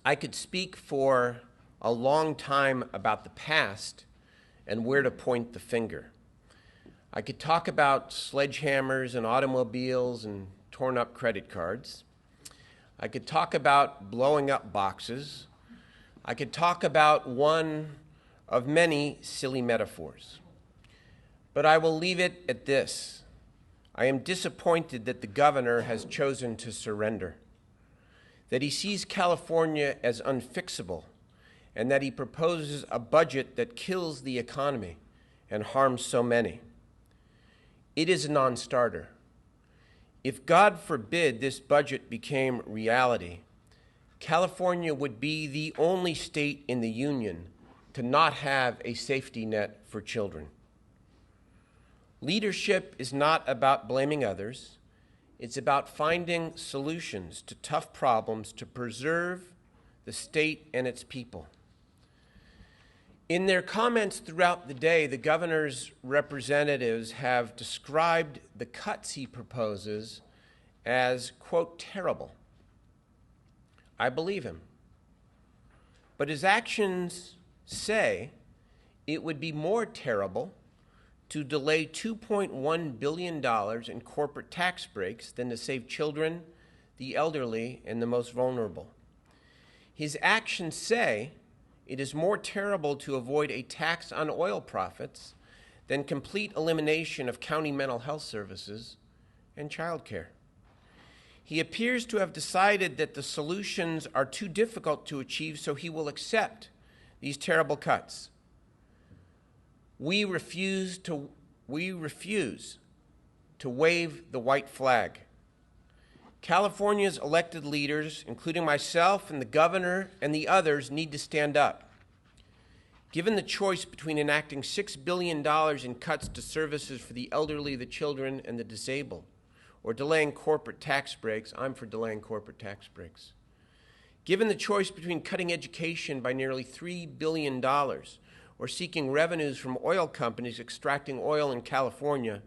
I could speak for a long time about the past and where to point the finger. I could talk about sledgehammers and automobiles and torn up credit cards. I could talk about blowing up boxes. I could talk about one of many silly metaphors. But I will leave it at this. I am disappointed that the governor has chosen to surrender, that he sees California as unfixable, and that he proposes a budget that kills the economy and harms so many. It is a non-starter. If, God forbid, this budget became reality, California would be the only state in the union to not have a safety net for children. Leadership is not about blaming others. It's about finding solutions to tough problems to preserve the state and its people. In their comments throughout the day, the governor's representatives have described the cuts he proposes as, quote, terrible. I believe him. But his actions say it would be more terrible to delay $2.1 billion in corporate tax breaks than to save children, the elderly, and the most vulnerable. His actions say it is more terrible to avoid a tax on oil profits than complete elimination of county mental health services and child care. He appears to have decided that the solutions are too difficult to achieve, so he will accept these terrible cuts. We refuse to wave the white flag. California's elected leaders, including myself and the governor and the others, need to stand up. Given the choice between enacting $6 billion in cuts to services for the elderly, the children, and the disabled, or delaying corporate tax breaks, I'm for delaying corporate tax breaks. Given the choice between cutting education by nearly $3 billion or seeking revenues from oil companies extracting oil in California,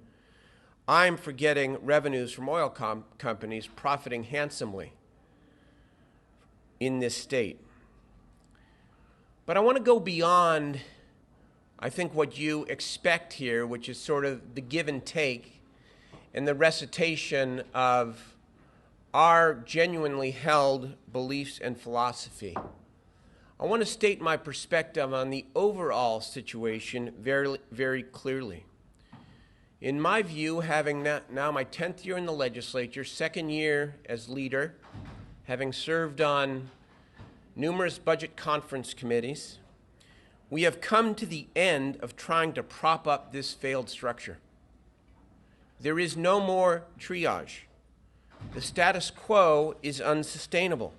I'm for getting revenues from oil companies profiting handsomely in this state. But I want to go beyond, I think, what you expect here, which is sort of the give and take and the recitation of our genuinely held beliefs and philosophy. I want to state my perspective on the overall situation very, very clearly. In my view, having now my 10th year in the legislature, second year as leader, having served on numerous budget conference committees, we have come to the end of trying to prop up this failed structure. There is no more triage. The status quo is unsustainable.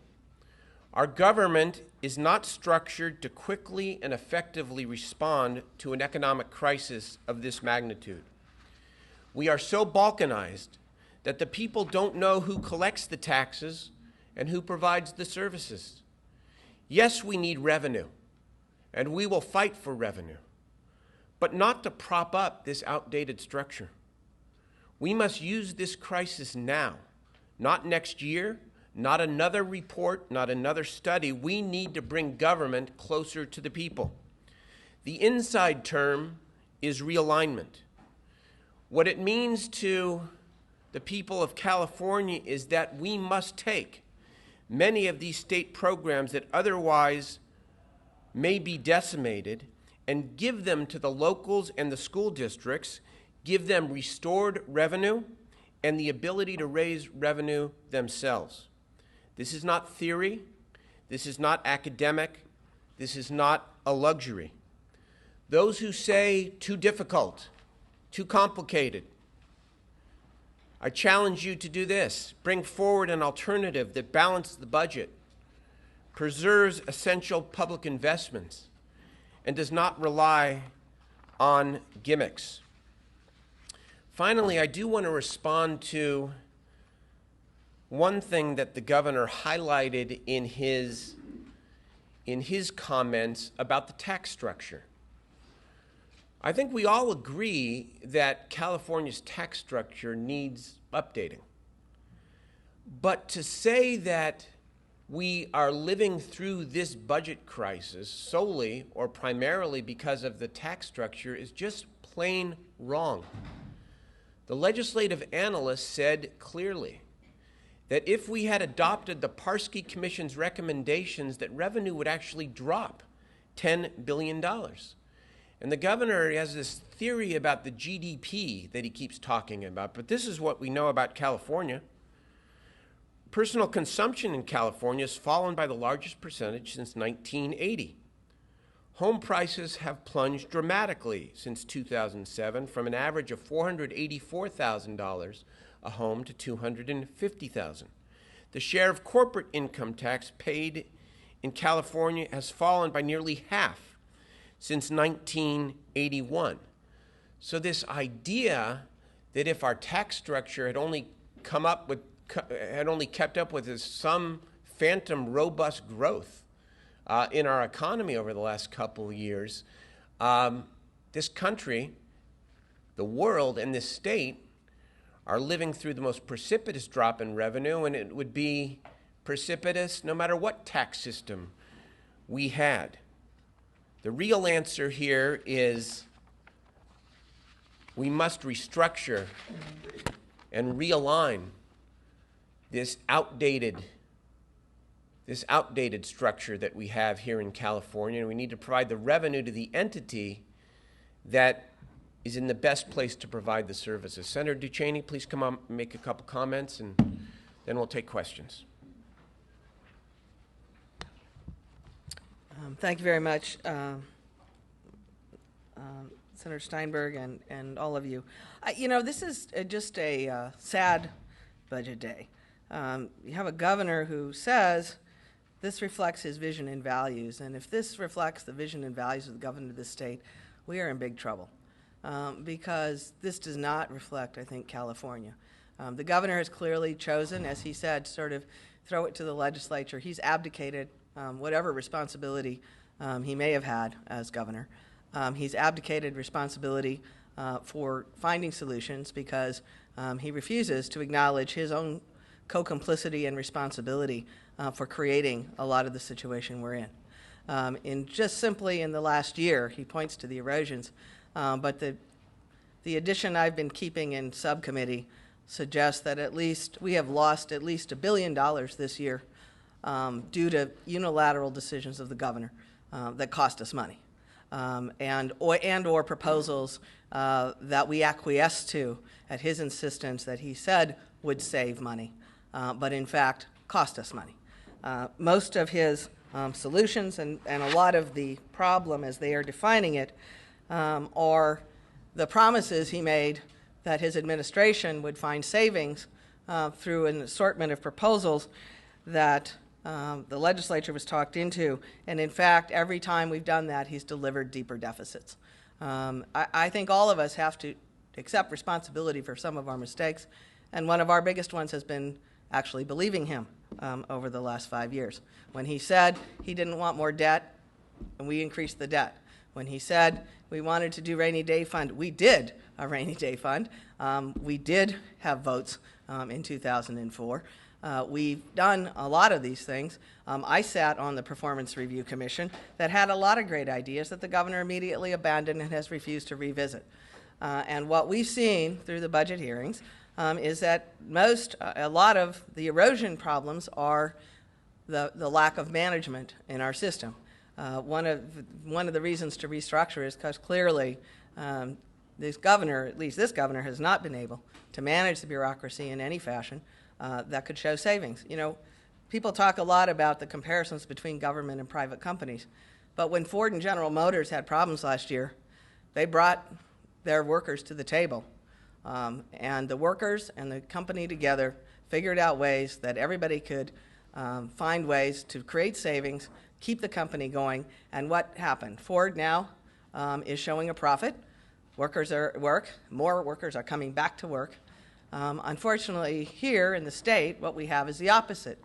Our government is not structured to quickly and effectively respond to an economic crisis of this magnitude. We are so balkanized that the people don't know who collects the taxes and who provides the services. Yes, we need revenue, and we will fight for revenue, but not to prop up this outdated structure. We must use this crisis now, not next year, not another report, not another study. We need to bring government closer to the people. The inside term is realignment. What it means to the people of California is that we must take many of these state programs that otherwise may be decimated and give them to the locals and the school districts, give them restored revenue and the ability to raise revenue themselves. This is not theory. This is not academic. This is not a luxury. Those who say too difficult, too complicated, I challenge you to do this. Bring forward an alternative that balances the budget, preserves essential public investments, and does not rely on gimmicks. Finally, I do want to respond to one thing that the governor highlighted in his comments about the tax structure. I think we all agree that California's tax structure needs updating. But to say that we are living through this budget crisis solely or primarily because of the tax structure is just plain wrong. The legislative analysts said clearly that if we had adopted the Parsky Commission's recommendations, that revenue would actually drop $10 billion. And the governor has this theory about the GDP that he keeps talking about, but this is what we know about California. Personal consumption in California has fallen by the largest percentage since 1980. Home prices have plunged dramatically since 2007, from an average of $484,000 a home to $250,000. The share of corporate income tax paid in California has fallen by nearly half since 1981. So this idea that if our tax structure had only kept up with some phantom robust growth in our economy over the last couple of years, this country, the world, and this state are living through the most precipitous drop in revenue, and it would be precipitous no matter what tax system we had. The real answer here is we must restructure and realign this outdated structure that we have here in California, and we need to provide the revenue to the entity that is in the best place to provide the services. Senator Ducheny, please come on and make a couple comments, and then we'll take questions. Thank you very much, Senator Steinberg and all of you. This is just a sad budget day. You have a governor who says this reflects his vision and values, and if this reflects the vision and values of the governor of the state, we are in big trouble. Because this does not reflect, I think, California. The governor has clearly chosen, as he said, sort of throw it to the legislature. He's abdicated whatever responsibility he may have had as governor. He's abdicated responsibility for finding solutions because he refuses to acknowledge his own co-complicity and responsibility for creating a lot of the situation we're in. Just simply in the last year, he points to the erosions, but the addition I've been keeping in subcommittee suggests that at least we have lost at least $1 billion this year due to unilateral decisions of the governor that cost us money, or proposals that we acquiesced to at his insistence that he said would save money, but in fact cost us money. Most of his solutions and a lot of the problem as they are defining it are the promises he made that his administration would find savings through an assortment of proposals that the legislature was talked into. And in fact, every time we've done that, he's delivered deeper deficits. I think all of us have to accept responsibility for some of our mistakes. And one of our biggest ones has been actually believing him over the last 5 years. When he said he didn't want more debt, and we increased the debt. When he said we wanted to do rainy day fund, we did a rainy day fund. We did have votes in 2004. We've done a lot of these things. I sat on the Performance Review Commission that had a lot of great ideas that the governor immediately abandoned and has refused to revisit. And what we've seen through the budget hearings is that a lot of the erosion problems are the lack of management in our system. One of the reasons to restructure is because clearly this governor, at least this governor, has not been able to manage the bureaucracy in any fashion that could show savings. People talk a lot about the comparisons between government and private companies, but when Ford and General Motors had problems last year, they brought their workers to the table, and the workers and the company together figured out ways that everybody could find ways to create savings, keep the company going. And what happened? Ford now is showing a profit. Workers are at work. More workers are coming back to work. Unfortunately, here in the state, what we have is the opposite.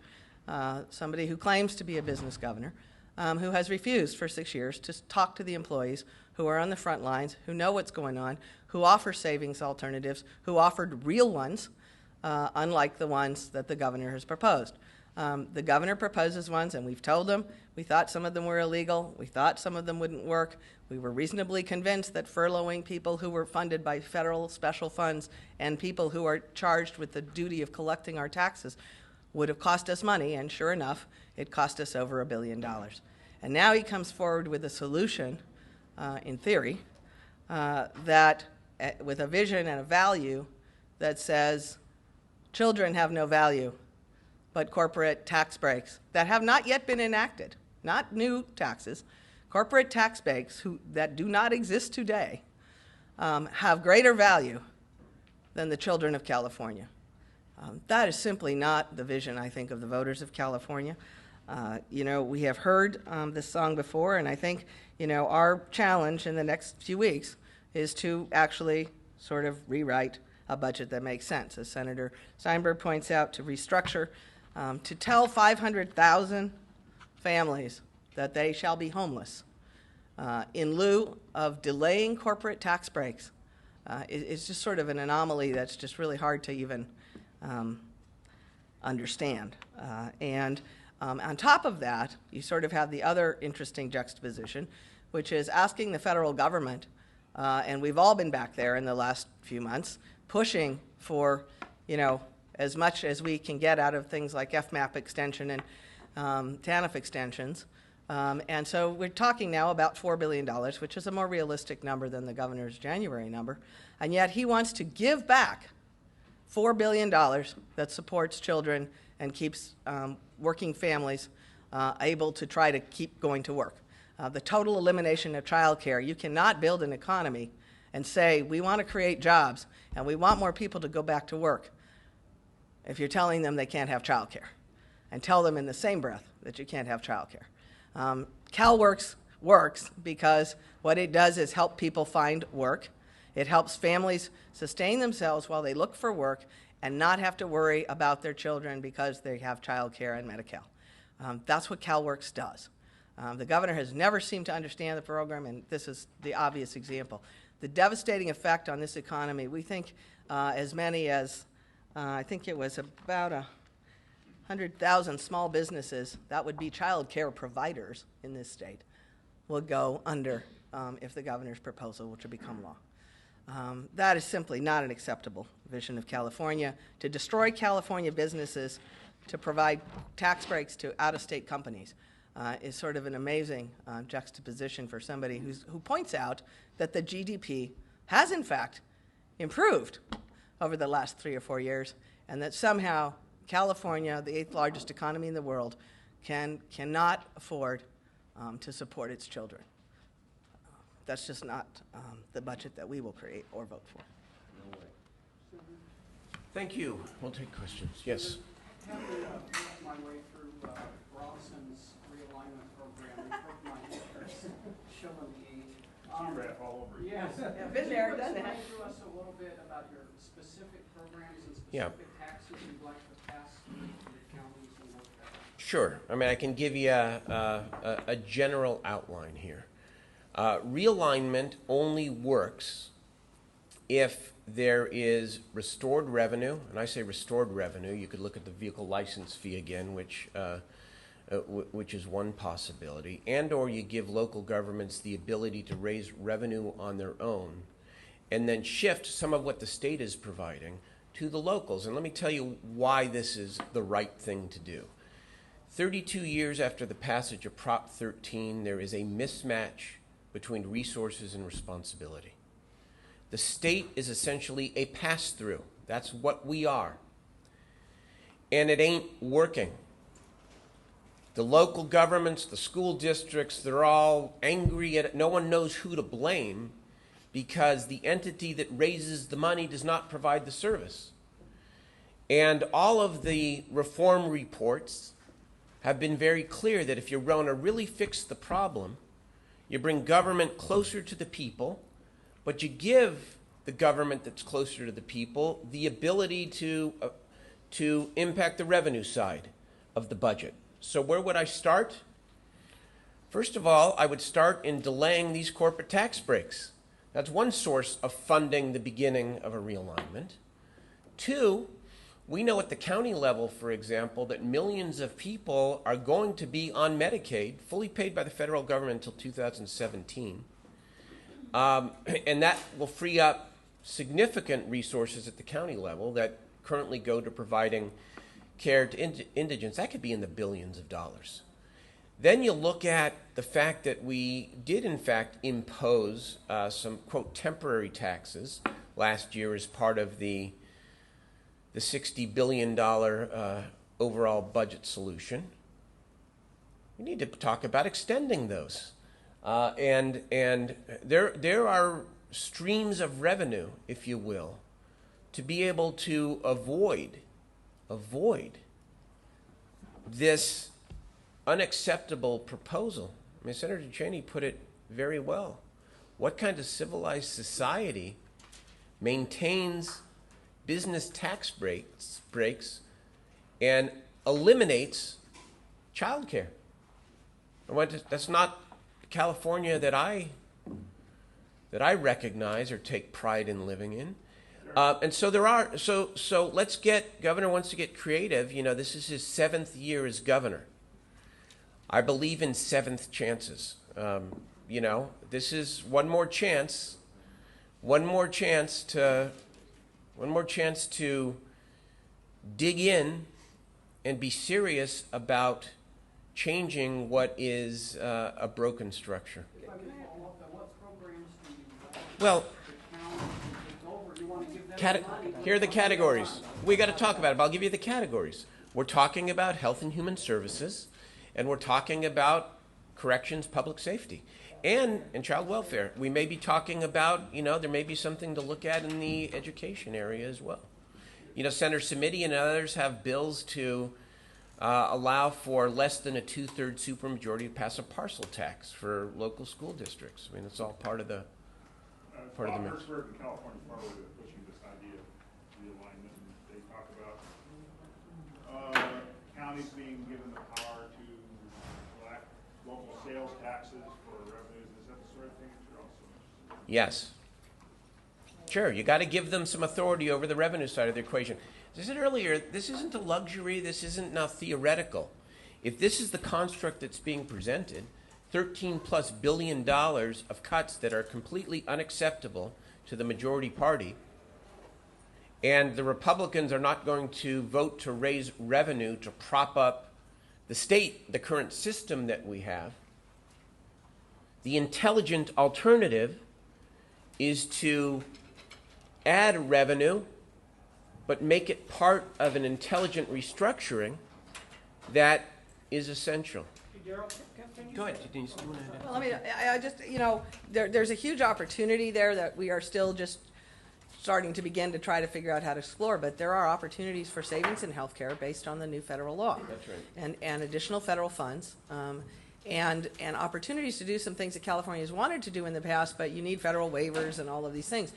Somebody who claims to be a business governor, who has refused for 6 years to talk to the employees who are on the front lines, who know what's going on, who offer savings alternatives, who offered real ones, unlike the ones that the governor has proposed. The governor proposes ones, and we've told him we thought some of them were illegal. We thought some of them wouldn't work. We were reasonably convinced that furloughing people who were funded by federal special funds and people who are charged with the duty of collecting our taxes would have cost us money, and sure enough, it cost us over $1 billion. And now he comes forward with a solution, in theory, that with a vision and a value that says children have no value, but corporate tax breaks that have not yet been enacted, not new taxes, corporate tax breaks that do not exist today, have greater value than the children of California. That is simply not the vision, I think, of the voters of California. We have heard this song before, and I think, our challenge in the next few weeks is to actually sort of rewrite a budget that makes sense, as Senator Steinberg points out, to restructure, to tell 500,000 families that they shall be homeless in lieu of delaying corporate tax breaks. It's just sort of an anomaly that's just really hard to even understand. And on top of that, you sort of have the other interesting juxtaposition, which is asking the federal government, and we've all been back there in the last few months, pushing for, as much as we can get out of things like FMAP extension and TANF extensions. And so we're talking now about $4 billion, which is a more realistic number than the governor's January number. And yet he wants to give back $4 billion that supports children and keeps working families able to try to keep going to work. The total elimination of child care. You cannot build an economy and say, we want to create jobs and we want more people to go back to work if you're telling them they can't have child care, and tell them in the same breath that you can't have child care. CalWorks works because what it does is help people find work. It helps families sustain themselves while they look for work and not have to worry about their children because they have child care and Medi-Cal. That's what CalWorks does. The governor has never seemed to understand the program, and this is the obvious example. The devastating effect on this economy, we think as many as, I think it was about 100,000 small businesses, that would be child care providers in this state, will go under if the governor's proposal were to become law. That is simply not an acceptable vision of California. To destroy California businesses, to provide tax breaks to out-of-state companies is sort of an amazing juxtaposition for somebody who points out that the GDP has, in fact, improved over the last 3 or 4 years, and that somehow California, the 8th largest economy in the world, cannot afford to support its children. That's just not the budget that we will create or vote for. No way. Thank you. We'll take questions. Yes. Having worked my way through Bronson's realignment program, and my interest, showing the age. G-Rap all over. Yes. Yeah, been there, done that. Explain to us a little bit about your specific programs and specific taxes you'd like to pass to your counties and work that out. Sure. I mean, I can give you a general outline here. Realignment only works if there is restored revenue, and I say restored revenue. You could look at the vehicle license fee again, which is one possibility, and or you give local governments the ability to raise revenue on their own and then shift some of what the state is providing to the locals. And let me tell you why this is the right thing to do. 32 years after the passage of Prop 13, there is a mismatch between resources and responsibility. The state is essentially a pass-through. That's what we are. And it ain't working. The local governments, the school districts, they're all angry at it. No one knows who to blame because the entity that raises the money does not provide the service. And all of the reform reports have been very clear that if you want to really fix the problem, you bring government closer to the people, but you give the government that's closer to the people the ability to impact the revenue side of the budget. So where would I start? First of all, I would start in delaying these corporate tax breaks. That's one source of funding the beginning of a realignment. 2, We know at the county level, for example, that millions of people are going to be on Medicaid, fully paid by the federal government until 2017. And that will free up significant resources at the county level that currently go to providing care to indigents. That could be in the billions of dollars. Then you look at the fact that we did, in fact, impose some, quote, temporary taxes last year as part of the $60 billion overall budget solution. We need to talk about extending those. And there are streams of revenue, if you will, to be able to avoid this unacceptable proposal. I mean, Senator Ducheny put it very well. What kind of civilized society maintains business tax breaks and eliminates child care? That's not California that I recognize or take pride in living in. And so there are, so let's get, Governor wants to get creative. You know, this is his 7th year as governor. I believe in 7th chances. You know, this is one more chance to dig in and be serious about changing what is a broken structure. If I may follow up, what programs do you Well, the county to take over? You want to give them money? here are the categories. We got to talk about it, but I'll give you the categories. We're talking about health and human services, and we're talking about corrections, public safety, and child welfare. We may be talking about, you know, there may be something to look at in the education area as well. You know, Senator Simiti and others have bills to allow for less than a 2/3 supermajority to pass a parcel tax for local school districts. I mean, it's all part of the mix. Harrisburg and California is probably pushing this idea of realignment. They talk about counties being given the power to collect local sales taxes for revenues. Is that the sort of thing that you're also interested in? Yes. Sure, you got to give them some authority over the revenue side of the equation. As I said earlier, this isn't a luxury, this isn't now theoretical. If this is the construct that's being presented, $13+ billion of cuts that are completely unacceptable to the majority party, and the Republicans are not going to vote to raise revenue to prop up the state, the current system that we have, the intelligent alternative is to add revenue but make it part of an intelligent restructuring that is essential. Hey, Darrell, can you Go ahead, Denise. Well, I mean, I just, you know, there's a huge opportunity there that we are still just starting to begin to try to figure out how to explore, but there are opportunities for savings in healthcare based on the new federal law. That's right. And additional federal funds, and opportunities to do some things that California has wanted to do in the past, but you need federal waivers and all of these things.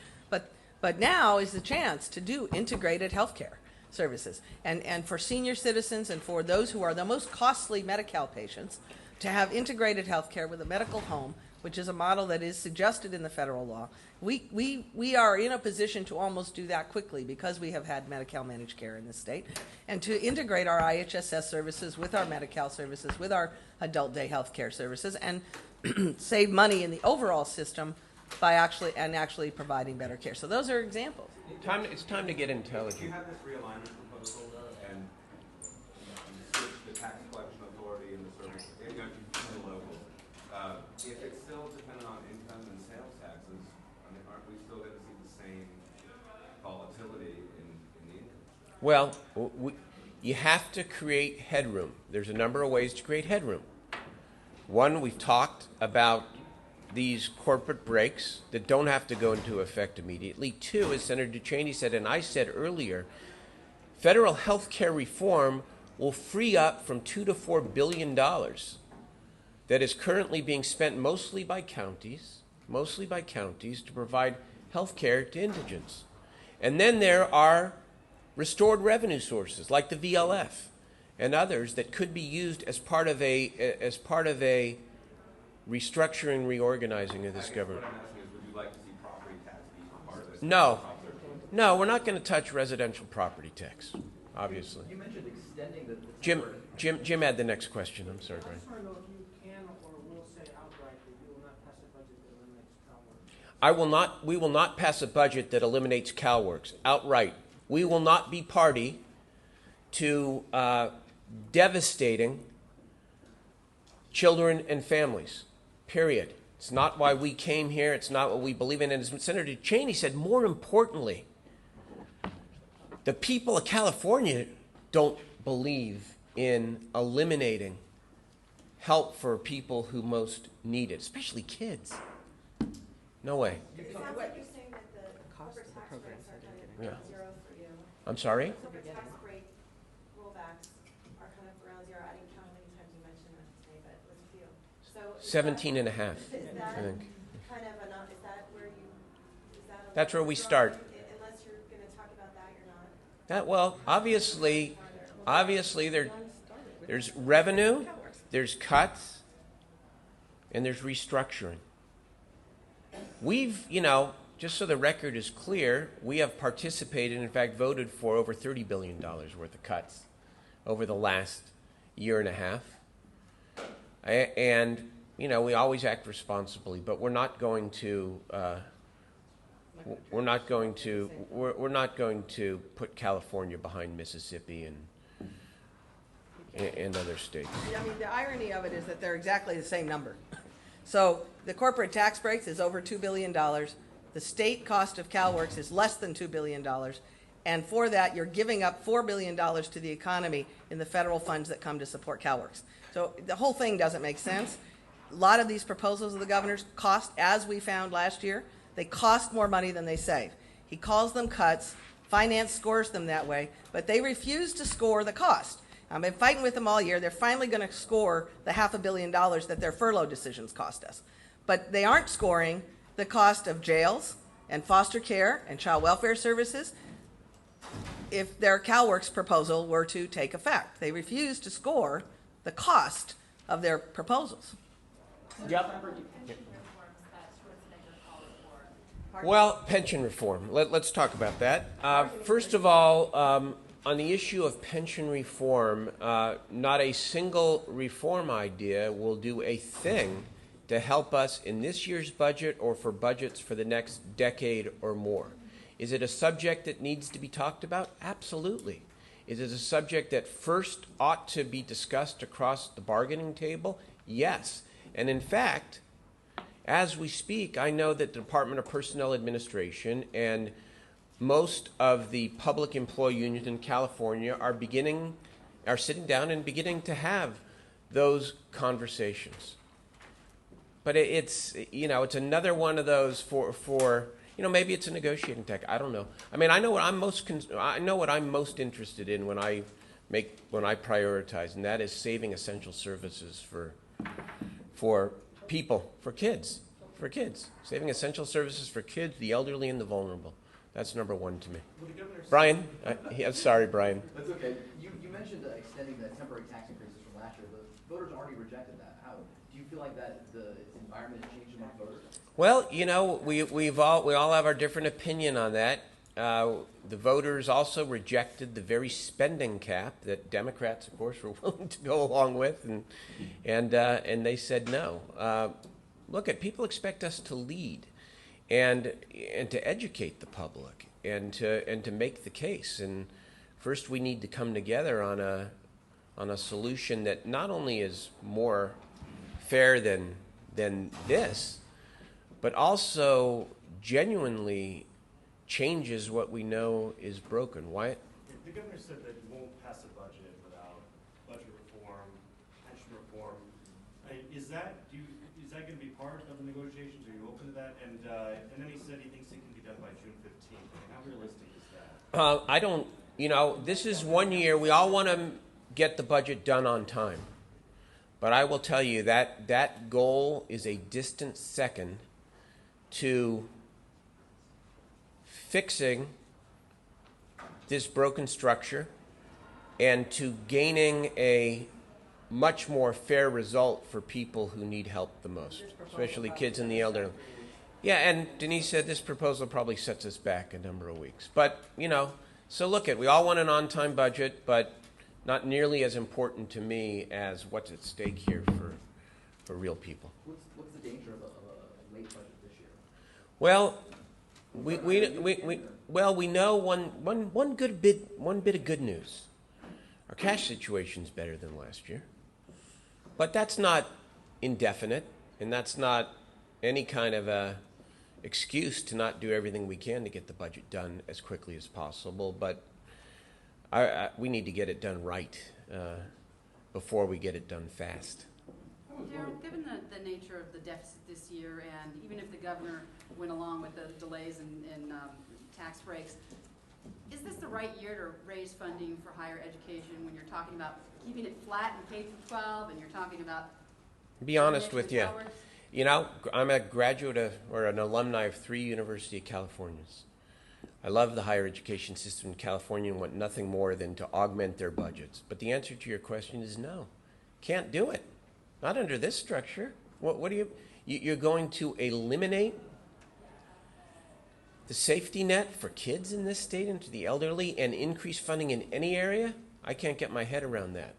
But now is the chance to do integrated healthcare services. And for senior citizens and for those who are the most costly Medi-Cal patients, to have integrated healthcare with a medical home, which is a model that is suggested in the federal law. We are in a position to almost do that quickly because we have had Medi-Cal managed care in this state, and to integrate our IHSS services with our Medi-Cal services, with our adult day healthcare services, and save money in the overall system by actually providing better care. So those are examples. It's time to get intelligent. You have this realignment proposal, though, and you switch the tax collection authority and the service, you know, to the locals. If it's still dependent on income and sales taxes, I mean, aren't we still going to see the same volatility in the income? Well, you have to create headroom. There's a number of ways to create headroom. One, we've talked about these corporate breaks that don't have to go into effect immediately. Two, as Senator Ducheny said, and I said earlier, federal health care reform will free up from $2 to $4 billion that is currently being spent mostly by counties to provide health care to indigents. And then there are restored revenue sources like the VLF and others that could be used as part of a restructuring, reorganizing of this government. What I'm asking is, would you like to see property tax be part of this? No, we're not going to touch residential property tax. obviously. You mentioned extending the Jim, temporary- Jim had the next question. I'm sorry, I Brian. just want to know if you can or will say outright that you will not pass a budget that eliminates CalWORKs. We will not pass a budget that eliminates CalWORKs outright. We will not be party to devastating children and families, period. It's not why we came here. It's not what we believe in. And as Senator Ducheny said, more importantly, the people of California don't believe in eliminating help for people who most need it, especially kids. No way. It sounds like you're saying that the corporate tax breaks are kind of Yeah. ground zero for you. I'm sorry? Corporate tax break rollbacks are kind of ground zero. I didn't count how many times you mentioned that today, but it was a few. So is 17 and a half, that, is that I think. kind of is that where you, is that a That's where we withdrawal? start. Unless you're going to talk about that, you're not. Well, obviously there's revenue, there's cuts, and there's restructuring. We've, just so the record is clear, we have participated, in fact, voted for over $30 billion worth of cuts over the last year and a half. And, we always act responsibly, but we're not going to put California behind Mississippi and other states. I mean, the irony of it is that they're exactly the same number. So the corporate tax breaks is over $2 billion. The state cost of CalWORKs is less than $2 billion. And for that, you're giving up $4 billion to the economy in the federal funds that come to support CalWORKs. So the whole thing doesn't make sense. A lot of these proposals of the governor's cost, as we found last year, they cost more money than they save. He calls them cuts. Finance scores them that way, but they refuse to score the cost. I've been fighting with them all year. They're finally going to score the $500 million that their furlough decisions cost us. But they aren't scoring the cost of jails and foster care and child welfare services if their CalWORKs proposal were to take effect. They refuse to score the cost of their proposals. Yep. Well, pension reform. Let's talk about that. First of all, on the issue of pension reform, not a single reform idea will do a thing to help us in this year's budget or for budgets for the next decade or more. Is it a subject that needs to be talked about? Absolutely. Is it a subject that first ought to be discussed across the bargaining table? Yes. And in fact, as we speak, I know that the Department of Personnel Administration and most of the public employee unions in California are sitting down and beginning to have those conversations. But it's another one of those for maybe it's a negotiating tactic. I don't know. I mean, I know what I'm most interested in when I prioritize, and that is saving essential services for people, for kids, saving essential services for kids, the elderly, and the vulnerable. That's number one to me. Well, the governor said- Brian, I'm sorry, Brian. That's okay. You mentioned extending the temporary tax increases from last year. The voters already rejected that. How do you feel like that the environment has changed among voters? Well, we all have our different opinion on that. The voters also rejected the very spending cap that Democrats, of course, were willing to go along with, and they said no. Look, people expect us to lead, and to educate the public, and to make the case. And first, we need to come together on a solution that not only is more fair than this, but also genuinely changes what we know is broken. Wyatt? The governor said that he won't pass a budget without budget reform, pension reform. Is that going to be part of the negotiations? Are you open to that? And then he said he thinks it can be done by June 15th. How realistic is that? I don't. This is 1 year. We all want to get the budget done on time, but I will tell you that goal is a distant second to fixing this broken structure and to gaining a much more fair result for people who need help the most, especially kids and the elderly. Yeah, and Denise said this proposal probably sets us back a number of weeks. But, So look we all want an on-time budget, but not nearly as important to me as what's at stake here for real people. What's the danger of a late budget this year? Well, we know one bit of good news. Our cash situation's better than last year. But that's not indefinite, and that's not any kind of a excuse to not do everything we can to get the budget done as quickly as possible. But we need to get it done right before we get it done fast. Darren, given the nature of the deficit this year, and even if the governor went along with the delays in tax breaks, is this the right year to raise funding for higher education when you're talking about keeping it flat in K through 12, and you're talking about... Be honest with you. You know, I'm a graduate or an alumni of 3 University of Californias. I love the higher education system in California and want nothing more than to augment their budgets. But the answer to your question is no. Can't do it. Not under this structure. What do you're going to eliminate the safety net for kids in this state and to the elderly and increase funding in any area? I can't get my head around that.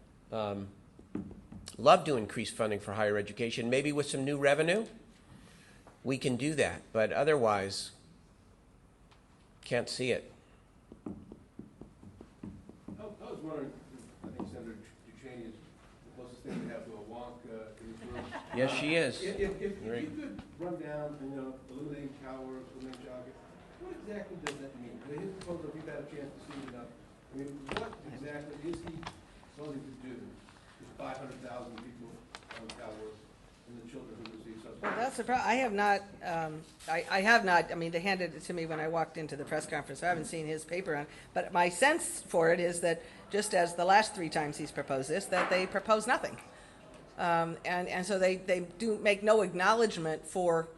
Love to increase funding for higher education. Maybe with some new revenue, we can do that. But otherwise, can't see it. I was wondering, I think Senator Ducheny is the closest thing we have to a wonk in this room. Yes, she is. If you could run down, eliminating CalWorks, eliminating childcare, what exactly does that mean? His proposal, if you've had a chance to see it enough, I mean, what exactly is he voting to do with 500,000 people on CalWorks and the children who receive subsidies? Well, that's the problem. I have not, I have not, I mean, they handed it to me when I walked into the press conference. I haven't seen his paper on, but my sense for it is that just as the last 3 times he's proposed this, that they propose nothing. And so they do make no acknowledgement for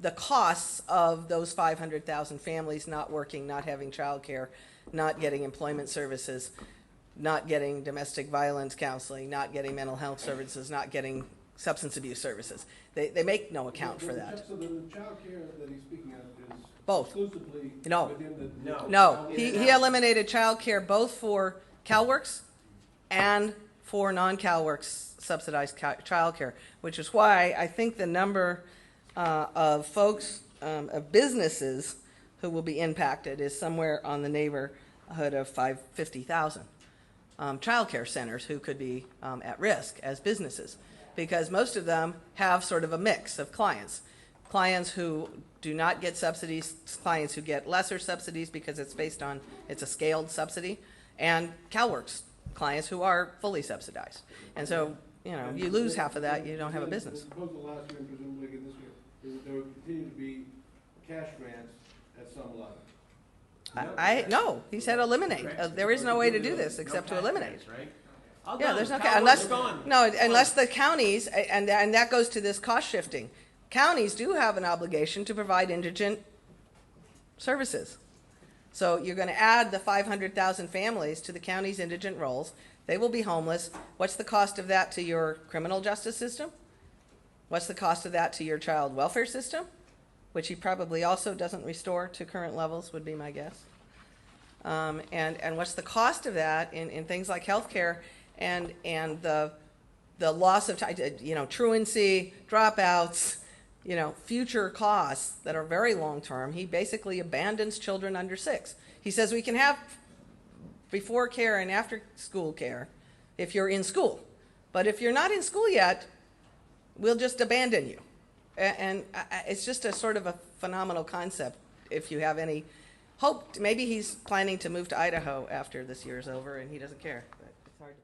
the costs of those 500,000 families not working, not having child care, not getting employment services, not getting domestic violence counseling, not getting mental health services, not getting substance abuse services. They make no account for that. So the child care that he's speaking of is Both. exclusively No. within the... No, he eliminated child care both for CalWorks and for non-CalWorks subsidized child care, which is why I think the number of folks, of businesses who will be impacted is somewhere on the neighborhood of 50,000 child care centers who could be at risk as businesses, because most of them have sort of a mix of clients who do not get subsidies, clients who get lesser subsidies because it's based on, it's a scaled subsidy, and CalWorks clients who are fully subsidized. And so, you lose half of that, you don't have a business. The proposal last year and presumably again this year is that there will continue to be cash grants at some level. No, he said eliminate. There is no way to do this except to eliminate. All Yeah, done. there's no CalWorks gone. unless the counties, and that goes to this cost shifting. Counties do have an obligation to provide indigent services. So you're going to add the 500,000 families to the county's indigent rolls. They will be homeless. What's the cost of that to your criminal justice system? What's the cost of that to your child welfare system, which he probably also doesn't restore to current levels, would be my guess. And what's the cost of that in things like healthcare and the loss of truancy, dropouts, future costs that are very long term. He basically abandons children under 6. He says we can have before care and after school care if you're in school, but if you're not in school yet, we'll just abandon you. And it's just a sort of a phenomenal concept. If you have any hope, maybe he's planning to move to Idaho after this year is over and he doesn't care. But it's hard to